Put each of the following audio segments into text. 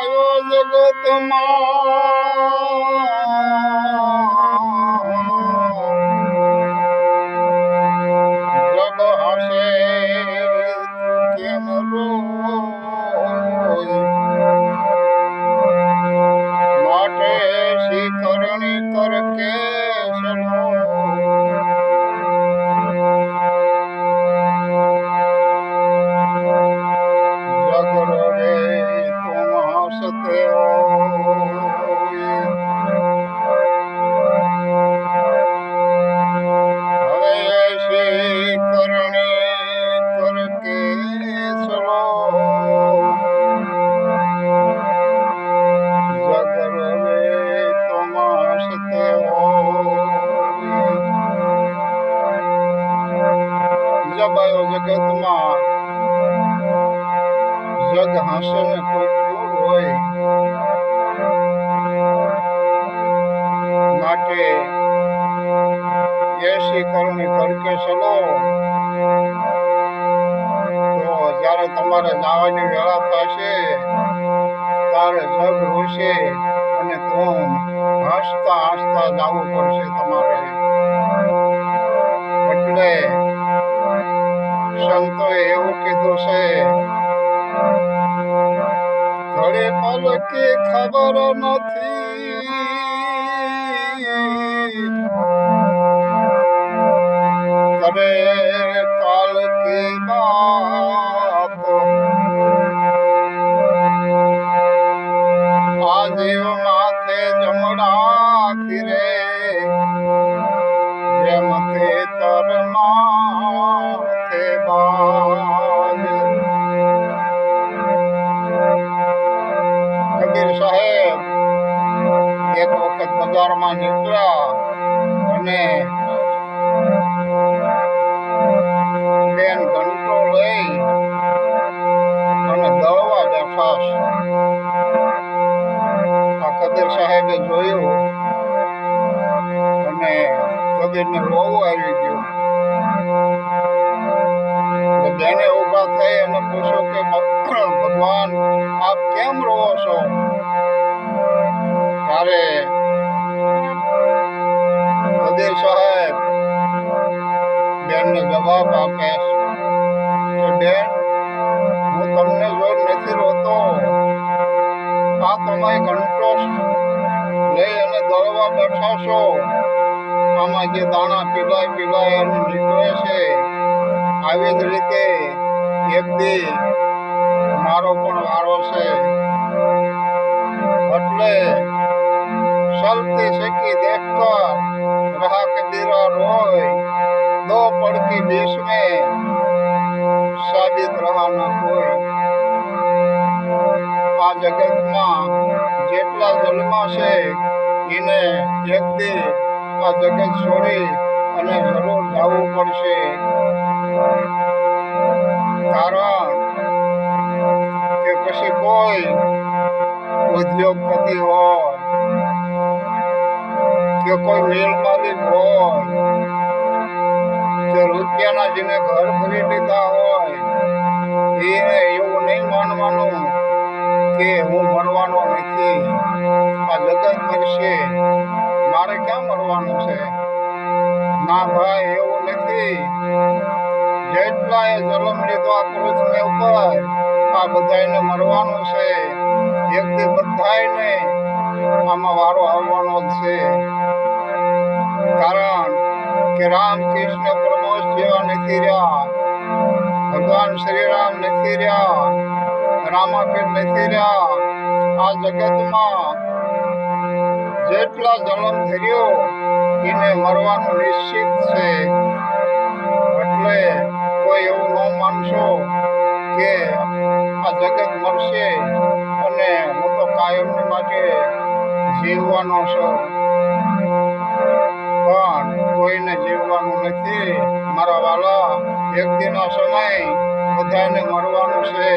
આવ્યો જગતમાં જગ હશે કેમ રોય માટે શિખરણી કર કે સનો જગ રોવે તુમ હસતે હવે એસી કરણી કર કે સનો જગ રોવે તુમ હસતે જબાયો જગતમાં જગ હસે ને તૂટ્યું હોય માટે એસી કરણી કરકે ચલો તો જ્યારે તમારે જવાની વેળા થશે ત્યારે જગ રોશે અને તું હસતા હસતા જવું પડશે તમારે. એટલે સંતોએ એવું કીધું છે ઘડી પલકી ખબર નથી કરે કાલ કી બાત આ જીવ માથે જમડા ફિરે જેમ તે તર માથે બાજ. કબીર સાહેબ એક વખત બજારમાં નીકળ્યા અને બેન ઘંટો લઈ અને દળવા બેઠા. આ કબીર સાહેબે જોયું અને કબીરને રોવું આવી ગયું. બેને ઉભા થઈ અને પૂછ્યું કે ભગવાન આપ કેમ રોવો છો? ત્યારે કબીર સાહેબ બેનને જવાબ આપે કે બેન હું તમને જોઈ નથી રોતો, આ તમે ઘંટો લઈ અને દળવા બેઠા છો, આમાં જે દાણા પીલાય અને નીકળે છે આવી જ રીતે એક દી મારો પણ વારો છે. એટલે ચલતી શકી દેખકર રહા કબીરા રોય, દો પડકી बीच में સાબિત રહા ન કોઈ. આ જગતમાં જેટલા જન્મા છે એને એક દી આ જગત છોડી અને જરૂર જવું પડશે. કારણ કે પછી કોઈ ઉદ્યોગપતિ હોય કે કોઈ મિલ માલિક હોય કે રૂપિયાના જેને ઘર ભરી લીધા હોય એને એવું નહીં માનવાનું કે હું મરવાનો નથી, આ જગત મરશે, મારે ક્યાં મરવાનું છે. ના ભાઈ, એવું નથી. જેટલા એ જન્મ લીધો આ પૃથ્વી ઉપર આ બધાને મરવાનું છે. એક દી બધાને આમાં વારો આવવાનો જ છે. કારણ કે રામકૃષ્ણ પરમહંસ જેવા નથી રહ્યા, ભગવાન શ્રી રામ નથી રહ્યા, રામાપીર નથી રહ્યા. આ જગતમાં જેટલા જન્મ ધર્યો એને મરવાનું નિશ્ચિત છે. એટલે કોઈ એવું ન માનશો કે આ જગત મરશે અને હું તો કાયમની માટે જીવવાનો છું. પણ કોઈને જીવવાનું નથી મારા વાલા. એક દિનનો સમય બધાને મરવાનું છે.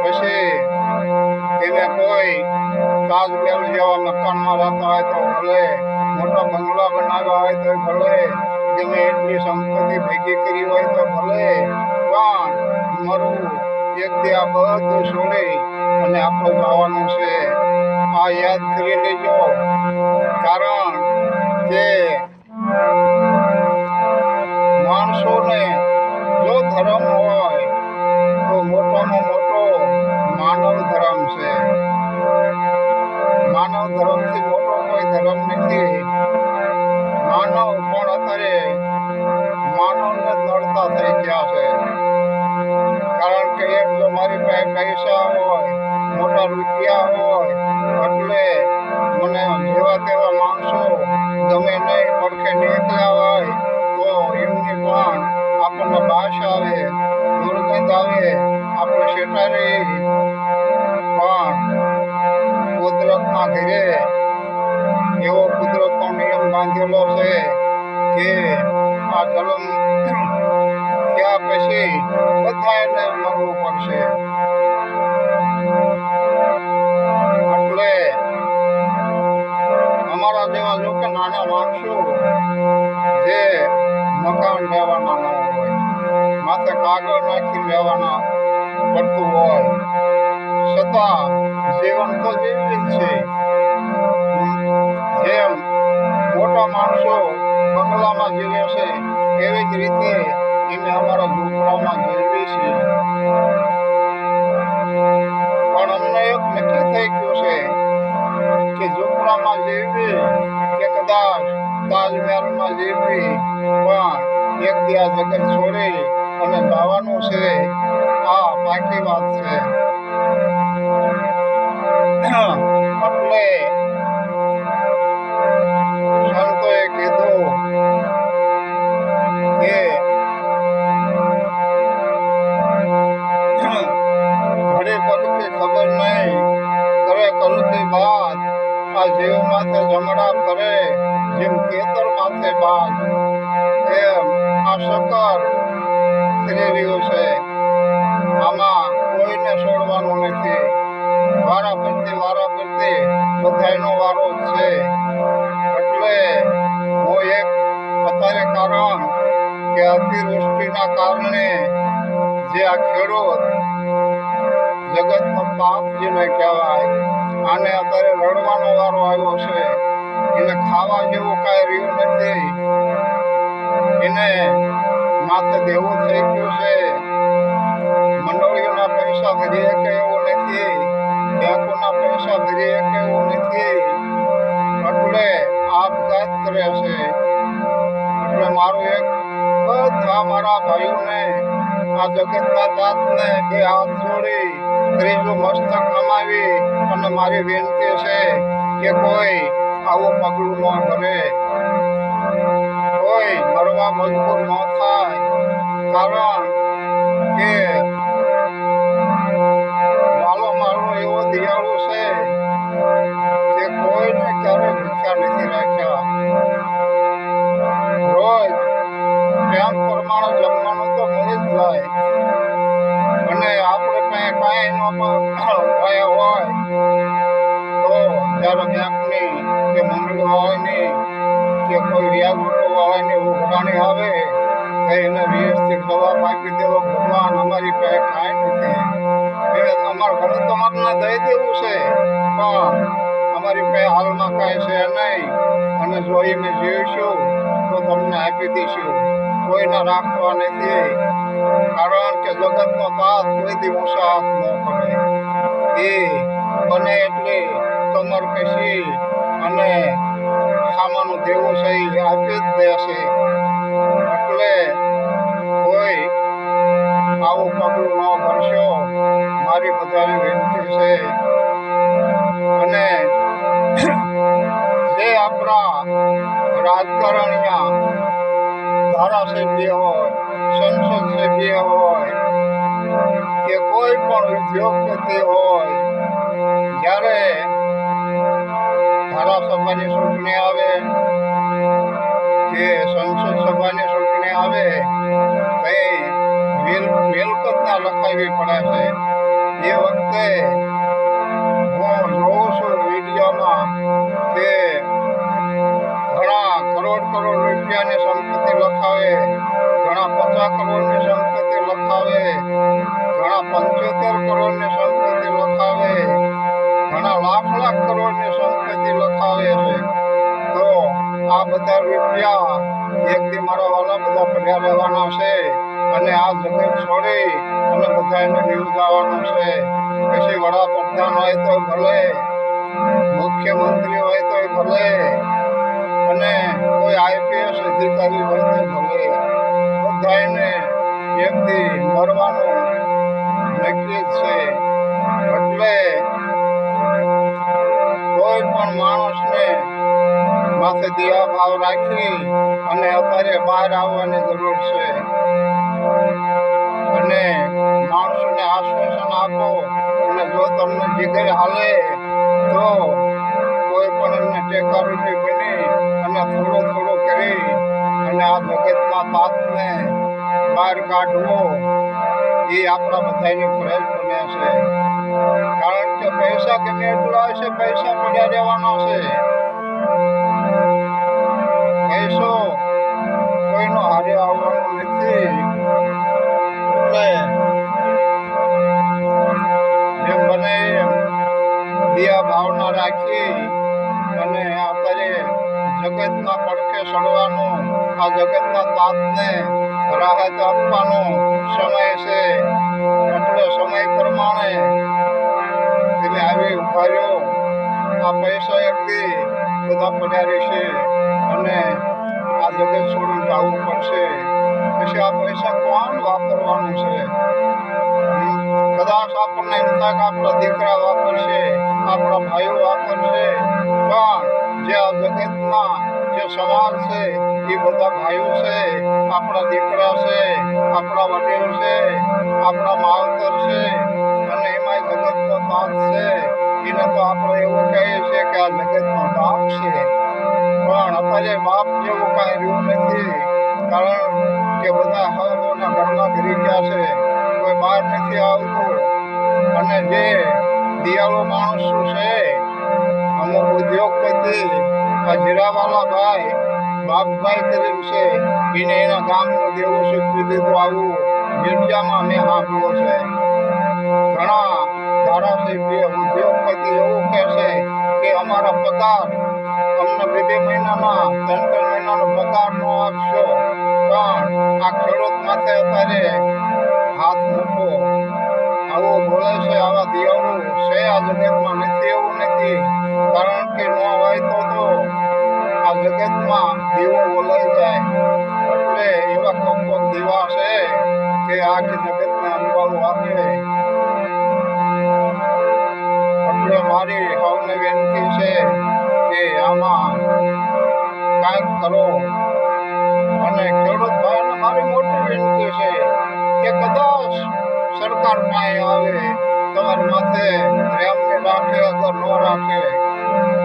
પછી તેને કોઈ તાજમહેલ જેવા મકાનમાં રહેતા હોય તો ભલે, મોટા બંગલા બનાવ્યા હોય તો ભલે, ગમે એટલી સંપત્તિ ભેગી કરી હોય તો ભલે, પણ મરવું એક દી આ બધું છોડી અને આપણે જવાનું છે. આ યાદ કરી લેજો, કારણ કે માણસોને જો ધર્મ હોય તો મોટામાં મોટો માનવ ધર્મ છે. માનવ ધર્મથી મોટો કોઈ ધર્મ નથી. માનવ પણ અત્યારે માનવને જ નડતા થઈ ગયા છે. કારણ કે એક જો મારી પાસે પૈસા હોય, મોટા રૂપિયા હોય, એટલે મને જેવા તેવા માણસો ગમે નહીં, પડખે નીકળ્યા હોય તો એમની પણ આપણને બાશ આવે, દુર્ગંધ આવે, આપણે શેઠારી. પણ કુદરતના ઘરે એવો કુદરતનો નિયમ બાંધેલો છે કે આ જન્મ થયા પછી બધાને મરવું પડશે. એટલે અમારા જેવા જો કે નાના માણસો જે મકાન લેવાના ન હોય, માથે કાગળ નાખી લેવાના પડતું હોય, છતાં જીવન તો જીવી જ છે. જેમ મોટા માણસો બંગલામાં જીવે છે એવી જ રીતે અમે અમારા ઝૂંપડામાં જીવીએ છીએ. પણ અમને એક નક્કી થઈ ગયું છે કે ઝૂંપડામાં જીવવી કે કદાચ તાજમહેલમાં જીવવી, પણ એક દી આ જગત છોડી અને જવાનું છે. આ પાકી વાત છે. એટલે સંતોએ કીધું કે ઘડી પલકી ખબર નહીં, કરે કલકી બાદ. આ જીવ માથે જમણા ફરે, જેમ કેતર માથે બાદ. એમ આ શક્કર ફરી રહ્યું છે. આમાં કોઈને છોડવાનું નથી. વારા ફરતી બધાનો વારો જ છે. એટલે હું એક અત્યારે કારણ કે અતિવૃષ્ટિના કારણે જે આ ખેડૂત જગતનો પાપ જેને કહેવાય, આને અત્યારે રડવાનો વારો આવ્યો છે. એને ખાવા જેવું કાંઈ રહ્યું નથી. એને માથે દેવું થઈ ગયું છે. મંડળીઓના પૈસા ભરી શકે એવું નથી, બેંકોના પૈસા ભરી શકે એવું નથી. એટલે આપઘાત કરે છે. એટલે મારું એક બધા મારા ભાઈઓને, આ જગતના તાતને બે હાથ જોડી ત્રીજું મસ્તક નમાવી અને મારી વિનંતી છે કે કોઈ આવું પગલું ન ભરે, કોઈ મરવા મજબૂર ન થાય. કારણ કે વાલો મારો એવો દિયાળુ છે કે કોઈને ક્યારે ભૂખ્યા નથી રાખ્યા. રોજ પ્રેમ પ્રમાણે જમવાનું તો મળી જ જાય. અને આપણે પાસે કાંઈ ન હોય તો જ્યારે બેંકની કે મંડળી વાળાની કે કોઈ વ્યાજ ઉઠાવવાની ઉઘરાણી આવે તો એને વ્યવસ્થિત જવાબ આપી દેવો, ભગવાન અમારી પાસે કાંઈ નથી. અમારે ઘણું તમારને દઈ દેવું છે, પણ અમારી પાસે હાલમાં કાંઈ છે નહીં. અને જો અમે જીવીશું તો તમને આપી દઈશું. કોઈને રાખવા નથી. કારણ કે જગતનો તાત કોઈ દી ઊંચા હાથ ન કરે. એ બને એટલી કમર કસી અને સામાનું દેવું છે એ આપી જ દેશે. એટલે કોઈ આવું પગલું ન ભરશો, મારી બધાને વિનંતી છે. અને જે આપણા રાજકારણીયા ધારાસભ્ય હોય, સંસદ સભ્ય હોય કે કોઈ પણ ઉદ્યોગપતિ હોય, જ્યારે ધારાસભાની ચૂંટણી આવે કે સંસદ સભાની ચૂંટણી આવે તો મિલકતના લખાવી પડે છે. એ વખતે હું જોઉં છું વિડીયોમાં કે ઘણા કરોડ રૂપિયાની સંપત્તિ લખાવે, ઘણા 50 કરોડની સંપત્તિ લખાવે, ઘણા 75 આ બધા રૂપિયા એક દી મારા વાલા બધા પડ્યા રહેવાના છે અને આ જગત છોડી અને બધા એને ન્યૂઝ આવવાનું છે. પછી વડાપ્રધાન હોય તો ભલે, મુખ્યમંત્રી હોય તો ભલે, અને કોઈ આઈપીએસ અધિકારી હોય તો ભલે, બધાને એક દી મરવાનું નક્કી જ છે. એટલે કોઈ પણ માણસને માથે દિયા ભાવ રાખી અને અત્યારે બહાર આવવાની જરૂર છે. અને માણસોને આશ્વાસન આપો અને જો તમને જીગર હાલે તો કોઈ પણ એમને ટેકારૂપી બની અને થોડું થોડું કરી અને આ જગતના પાપને બહાર કાઢવો એ આપણા બધાની ફરજ બને છે. કારણ કે પૈસા ગમે એટલા હશે, પૈસા પડ્યા રહેવાના છે. પૈસો કોઈનો હારે આવવાનો નથી. એટલે જેમ બને એમ દિયા ભાવના રાખી અને અત્યારે જગતના પડખે ચડવાનું, આ જગતના તાપને રાહત આપવાનો સમય છે. એટલે સમય પ્રમાણે તમે આવી ઉભા રહ્યો. આ પૈસા એકથી બધા પડ્યા રહેશે અને આ જગત છોડીને જવું પડશે. પછી આ પૈસા કોણ વાપરવાનું છે? કદાચ આપણને એમ થાય કે આપણા દીકરા વાપરશે, આપણા ભાઈઓ વાપરશે, પણ જે આ જગતના જે સમાજ છે એ બધા ભાઈઓ છે, આપણા દીકરા છે, આપણા વડીલ છે, આપણા માવતર છે, અને એમાં જગતનો તાપ છે. એને તો આપણે એવું કહીએ છીએ કે આ જગતનો બાપ છે, પણ અત્યારે બાપ જેવું કાંઈ રહ્યું નથી. કારણ કે બધા હવના ઘરમાં ઘરી ગયા છે, કોઈ બહાર નથી આવતું. અને જે દિયાળુ માણસો છે, અમુક ઉદ્યોગપતિ, આ જીરાવાલા ભાઈ બાપભાઈ કરીને છે, એને એના ગામનું દેવું ચૂકવી દીધું. આવું મીડિયામાં મેં સાંભળ્યું છે. ઘણા ધારાસભ્ય ઉદ્યોગપતિ એવું કહે છે કે અમારા પગાર અમને 2 મહિનાના 3 મહિનાનો પગાર ન આપશો, પણ આ ખેડૂત માથે અત્યારે હાથ મૂકો. આવું બોલે છે. આવા દિયાળુ છે આ જગતમાં, નથી એવું નથી. કારણ કે ન હોય તો આ જગતમાં દીવો બોલાઈ જાય. એટલે એવા કોક દીવા છે કે આખી જગતને અંબાળું આપે. એટલે મારી સૌને વિનંતી છે કે આમાં કાંઈક કરો. અને ખેડૂત ભાઈને મારી મોટી વિનંતી છે કે કદાચ સરકાર પાસે આવે, તમારી માથે પ્રેમને રાખે, અગર ન રાખે,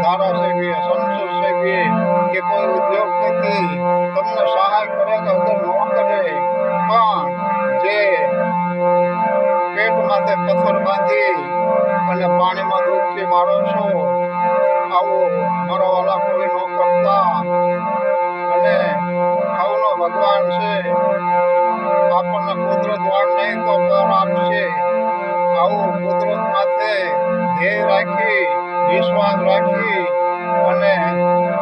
ધારાસભ્ય, સંસદ સભ્ય કે કોઈ ઉદ્યોગપતિ તમને સહાય કરે કે અગર ન કરે, પણ જે પેટ માથે પથ્થર બાંધી અને પાણીમાં ડૂબકી મારો છો, આવું મારા વાલા કોઈ ન કરતા. અને સૌનો ભગવાન છે, આપણને કુદરત વાળ નહીં તો પર આપશે. આવું કુદરત માથે ધ્યેય રાખી, વિશ્વાસ રાખી અને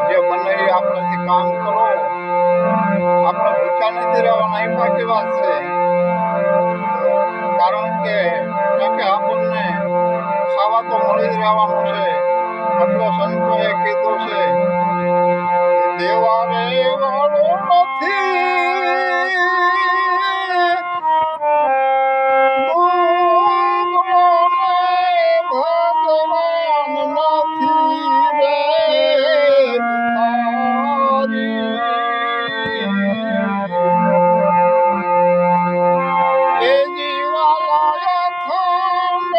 જે બને એ આપણાથી કામ કરો. આપણે ભૂખ્યા નથી રહેવાના, એ બાકી વાત છે. કારણ કે આપણને ખાવા તો મળી જ રહેવાનું છે. એટલે સંતોએ કીધું છે દેવા રે વાળો નથી, ભગવાન નથી રે એ જીવાલાય ખંડ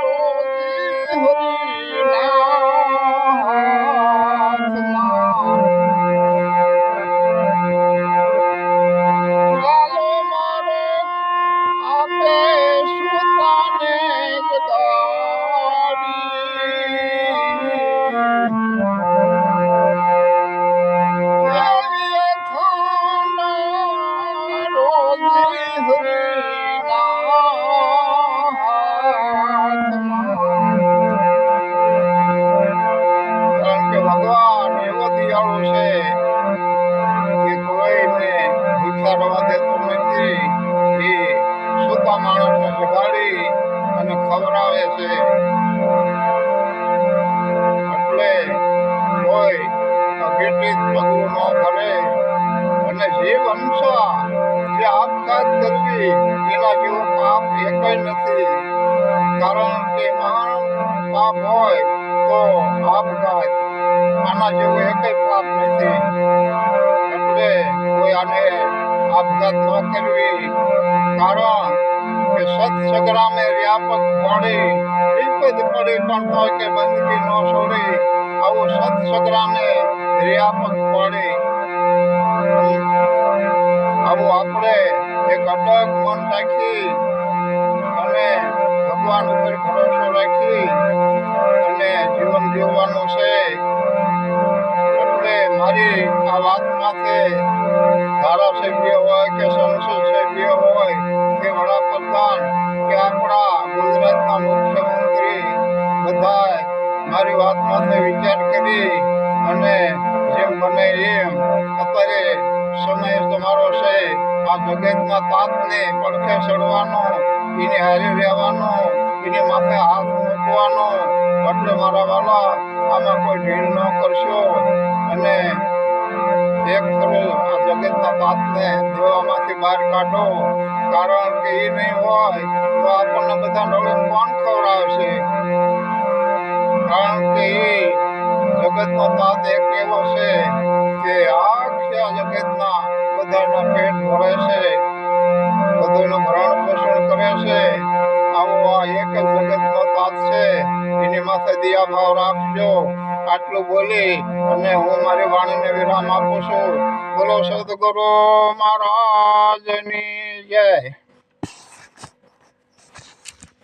રોજી હરિના એટલે કોઈ અઘટિત પગલું ન ભરે અને જીવ હંસા જે આપઘાત કરવી એના જેવો પાપ એકય નથી. કારણ કે મહાન પાપ હોય તો આપઘાત, આના જેવો એકય પાપ નથી. એટલે કોઈ આને આપઘાત ન કરવી. કારણ કે સત સંગ્રામે વ્યાપક પડી વિપદ પડી પણ તોય કે બંદગી ન છોડી. આવું સત સંગ્રામે વ્યાપક પડી આવું આપણે એક અટક મન રાખી અને ભગવાન ઉપર ભરોસો રાખી અને જીવન જીવવાનું છે. એટલે મારી આ વાત માથે ધારાસભ્ય હોય કે સંસદ સભ્ય હોય કે વડાપ્રધાન કે આપણા ગુજરાતના મુખ્યમંત્રી બધાય મારી વાત માથે વિચાર કરી અને જેમ બને એમ અત્યારે સમય તમારો છે. આ જગતના તાતને પડખે ચડવાનો, એની હારે રહેવાનો, એની માથે હાથ મૂકવાનો. એટલે મારા વાલા આમાં કોઈ ઢીલ ન કરશો અને એક કરો આ જગતના તાતને દેવામાંથી બહાર કાઢો. કારણ કે એ નહીં હોય તો આપણને બધા નળીને કોણ ખવડાવશે? કારણ કે એ જગતનો તાત એક એવો છે કે આખા જગતના બધાના પેટ ભરે છે, બધાનું ભરણ પોષણ કરે છે. આવો આ એક જ જગતનો તાત છે, એની માથે દિયા ભાવ રાખજો. આટલું બોલી અને હું મારી વાણીને વિરામ આપું છું. બોલો સદગુરુ મહારાજની જય.